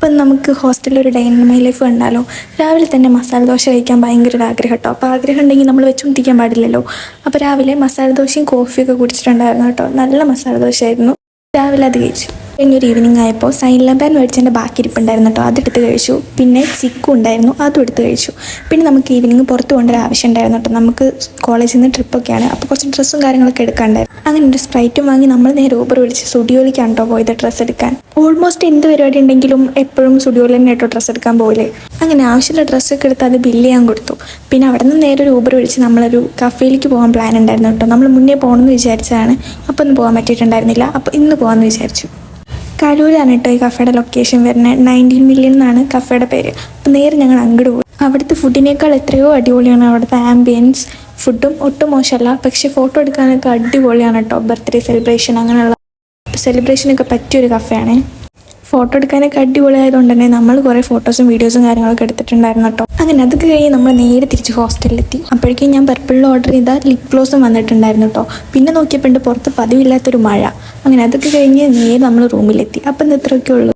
അപ്പം നമുക്ക് ഹോസ്റ്റലിൽ ഒരു ഡേ ഇൻ മൈ ലൈഫ് കണ്ടാലോ. രാവിലെ തന്നെ മസാല ദോശ കഴിക്കാൻ ഭയങ്കര ഒരു ആഗ്രഹം കേട്ടോ. അപ്പോൾ ആഗ്രഹം ഉണ്ടെങ്കിൽ നമ്മൾ വെച്ചുകൊണ്ടിരിക്കാൻ പാടില്ലല്ലോ. അപ്പോൾ രാവിലെ മസാല ദോശയും കോഫിയൊക്കെ കുടിച്ചിട്ടുണ്ടായിരുന്നു കേട്ടോ. നല്ല മസാല ദോശയായിരുന്നു. രാവിലെ അത് കഴിച്ചു. കഴിഞ്ഞൊരു ഈവനിങ് ആയപ്പോൾ സൈൻ ലബാൻ മേടിച്ചതിൻ്റെ ബാക്കി ഇരിപ്പുണ്ടായിരുന്നു കേട്ടോ. അതെടുത്ത് കഴിച്ചു. പിന്നെ ചിക്കു ഉണ്ടായിരുന്നു, അതും എടുത്ത് കഴിച്ചു. പിന്നെ നമുക്ക് ഈവനിങ് പുറത്ത് പോകേണ്ട ഒരു ആവശ്യം ഉണ്ടായിരുന്നു കേട്ടോ. നമുക്ക് കോളേജിൽ നിന്ന് ട്രിപ്പൊക്കെയാണ്. അപ്പോൾ കുറച്ച് ഡ്രസ്സും കാര്യങ്ങളൊക്കെ എടുക്കാണ്ടായിരുന്നു. അങ്ങനെ ഒരു സ്പ്രൈറ്റും വാങ്ങി നമ്മൾ നേരെ ഊബർ വിളിച്ച് സ്റ്റുഡിയോയിലേക്കാണ് കേട്ടോ പോയത് ഡ്രസ്സ് എടുക്കാൻ. ഓൾമോസ്റ്റ് എന്ത് പരിപാടി ഉണ്ടെങ്കിലും എപ്പോഴും സ്റ്റുഡിയോയിൽ തന്നെ കേട്ടോ ഡ്രസ്സ് എടുക്കാൻ പോകില്ലേ. അങ്ങനെ ആവശ്യമുള്ള ഡ്രസ്സൊക്കെ എടുത്ത് അത് ബില്ല് ചെയ്യാൻ കൊടുത്തു. പിന്നെ അവിടെ നിന്ന് നേരെ ഒരു ഊബർ വിളിച്ച് നമ്മളൊരു കഫേയിലേക്ക് പോകാൻ പ്ലാൻ ഉണ്ടായിരുന്നു കേട്ടോ. നമ്മൾ മുന്നേ പോകണമെന്ന് വിചാരിച്ചതാണ്. അപ്പോൾ ഒന്നും പോകാൻ പറ്റിയിട്ടുണ്ടായിരുന്നില്ല. അപ്പോൾ ഇന്ന് പോകാമെന്ന് വിചാരിച്ചു. കലൂരാണ് കേട്ടോ ഈ കഫേയുടെ ലൊക്കേഷൻ വരുന്നത്. 19 മില്യൺ എന്നാണ് കഫേയുടെ പേര്. അപ്പോൾ നേരെ ഞങ്ങൾ അങ്ങോട്ട് പോയി. അവിടുത്തെ ഫുഡിനേക്കാൾ എത്രയോ അടിപൊളിയാണ് അവിടുത്തെ ആംബിയൻസ്. ഫുഡും ഒട്ടും മോശമല്ല, പക്ഷേ ഫോട്ടോ എടുക്കാനൊക്കെ അടിപൊളിയാണ് കേട്ടോ. ബർത്ത്ഡേ സെലിബ്രേഷൻ അങ്ങനെയുള്ള സെലിബ്രേഷനൊക്കെ പറ്റിയൊരു കഫേയാണ്. ഫോട്ടോ എടുക്കാനൊക്കെ അടിപൊളിയായതുകൊണ്ട് തന്നെ നമ്മൾ കുറേ ഫോട്ടോസും വീഡിയോസും കാര്യങ്ങളൊക്കെ എടുത്തിട്ടുണ്ടായിരുന്നു കേട്ടോ. അങ്ങനെ അതൊക്കെ കഴിഞ്ഞ് നമ്മൾ നേരെ തിരിച്ച് ഹോസ്റ്റലിലെത്തി. അപ്പോഴേക്കും ഞാൻ പർപ്പിളിൽ ഓർഡർ ചെയ്ത ലിപ് ഗ്ലോസും വന്നിട്ടുണ്ടായിരുന്നു കേട്ടോ. പിന്നെ നോക്കിയപ്പോൾ പുറത്ത് പതിവില്ലാത്തൊരു മഴ. അങ്ങനെ അതൊക്കെ കഴിഞ്ഞ് നേരെ നമ്മൾ റൂമിലെത്തി. അപ്പം ഇത്രയൊക്കെ ഉള്ളൂ.